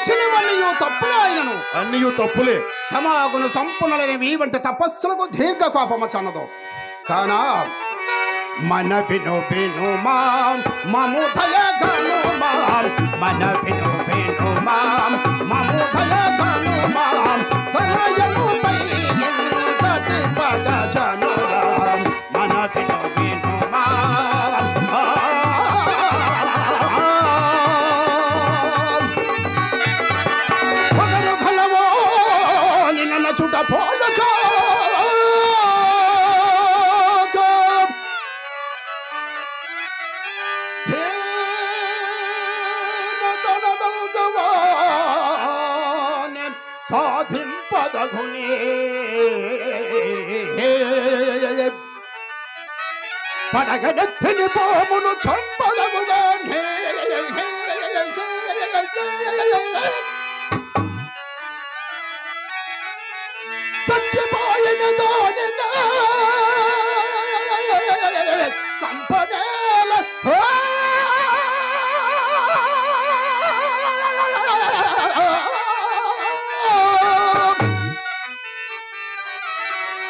తలంచినవన్నయో తప్పులే ఆయనను అన్నయూ తప్పులే క్షమాగుణ సంపన్నులైనవి వంటి తపస్సులకు దీర్ఘ కోపము చన్నదు కానా మన విను విను మము దయగను మన విను విను మము దయగను తనయను పై ఎంతటి పద జనురా మన విను విను ఒకరు ఫలవో నిన్న చుట పోలక సాధింపదగునే పడగడెత్తిని పోమును చంపదగుగానే చచ్చిపోయిన దానిన చంపనేల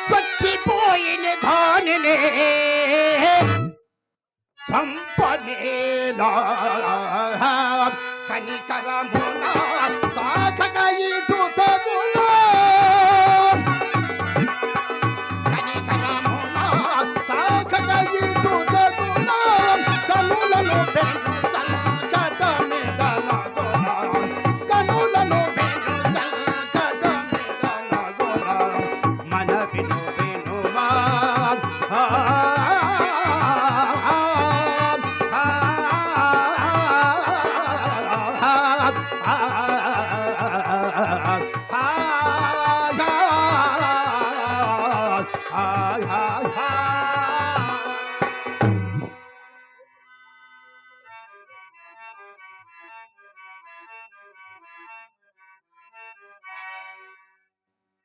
చచ్చిపోయిన దానినే సంపనేలా కనికరమున సాధక ఇటు తగునా కనికరమున సాధక ఇటు తగునా కనులను బెను సంకట మెదనగొన కనులను బెను సంకట మెదనగొన మన విను విను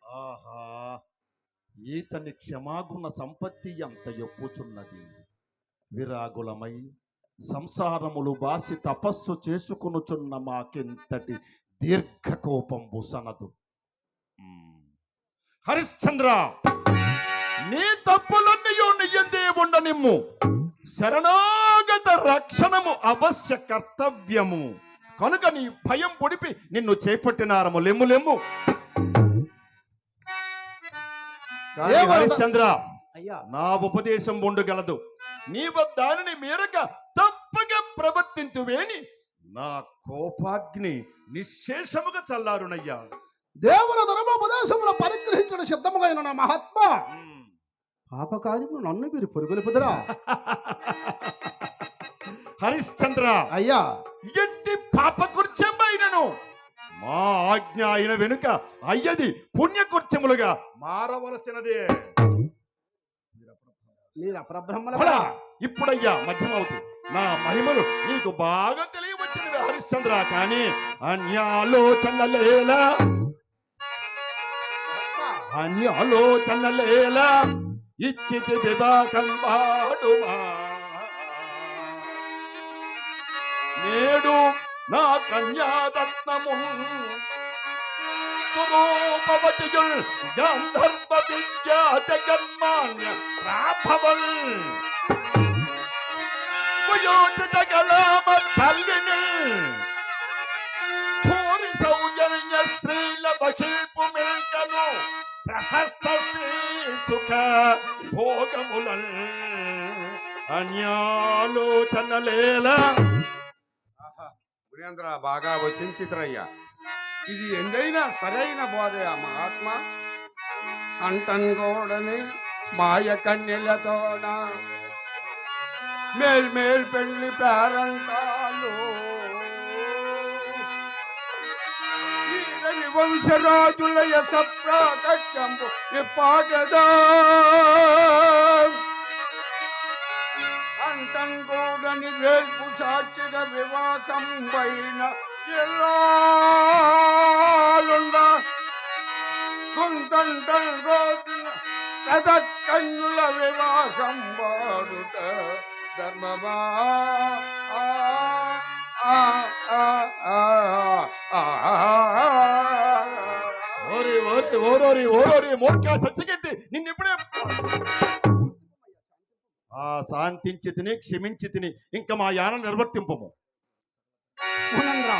ఆహా ఈతని క్షమాగుణ సంపత్తి ఎంత ఎప్పుచున్నది విరాగులమై సంసారములు బాసి తపస్సు చేసుకొనుచున్న మాకెంతటి దీర్ఘకోపంబు సనదు హరిశ్చంద్ర నీ తప్పులన్నయో నియందే ఉండనిమ్ము శరణాగత రక్షణము అవశ్య కర్తవ్యము కనుక నీ భయం పొడిపి నిన్ను చేపట్టినారము లెమ్ము లెమ్ము హరిశ్చంద్ర అయ్యా నా ఉపదేశం ఉండగలదు నీవు దానిని మీరక తప్పగా ప్రవర్తింతువేని నా కోపాగ్ని నిశ్శేషముగా చల్లారునయ్యా దేవుల ధర్మోపదేశమును పరిగ్రహించడం సిద్ధముగా నా మహాత్మా పాపకార్యము నన్ను మీరు పొరుగులుపుదరా హరిశ్చంద్ర అయ్యా ఎట్టి పాపకృత్యమైనను మా ఆజ్ఞ అయిన వెనుక అయ్యది పుణ్యకృత్యములుగా మారవలసినదే మీరు అపరబ్రహ్మల ఇప్పుడయ్యా మధ్యమవుతు నా మహిమలు నీకు బాగా తెలియవచ్చినవి హరిశ్చంద్ర కానీ అన్యాలోచనలేలా ఇచ్చితి వివాహం వాడుమా నేడు నా కన్యారత్నము స్వరూపవతియుల్ గాంధర్వ విద్యా జగన్మాన్య ప్రాభవల్ వయోచిత కళామ తల్లిని భూరి సౌజన్య స్త్రీల బహిల్పు మిల్కను ప్రశస్త శ్రీ సుఖ భోగములల్ అన్యాలోచనలేలా గురేంద్ర బాగా వచించిత్రయ్యా ఇది ఎందైనా సరైన బోధయ మహాత్మ అంటన్గోడని మాయ కన్యలతోన మేల్ పెళ్లి పేరంటాలు వంశరాజుల యశ ప్రాగట్యంబు ఇప్పాటదా అంటన్గోడని వేల్పు సాక్షిగా వివాహం పైన ఎల్లాలుండ గుంతంటల్ రోజున కథకన్యుల వివాహం వాడుట ధర్మమా ఓరి ఓరి ఓరోరి ఓరోరి మూర్ఖ సచ్చిగట్టి నిన్నిప్పుడే శాంతించి తిని క్షమించి తిని ఇంకా మా యానం నిర్వర్తింపము మునంద్ర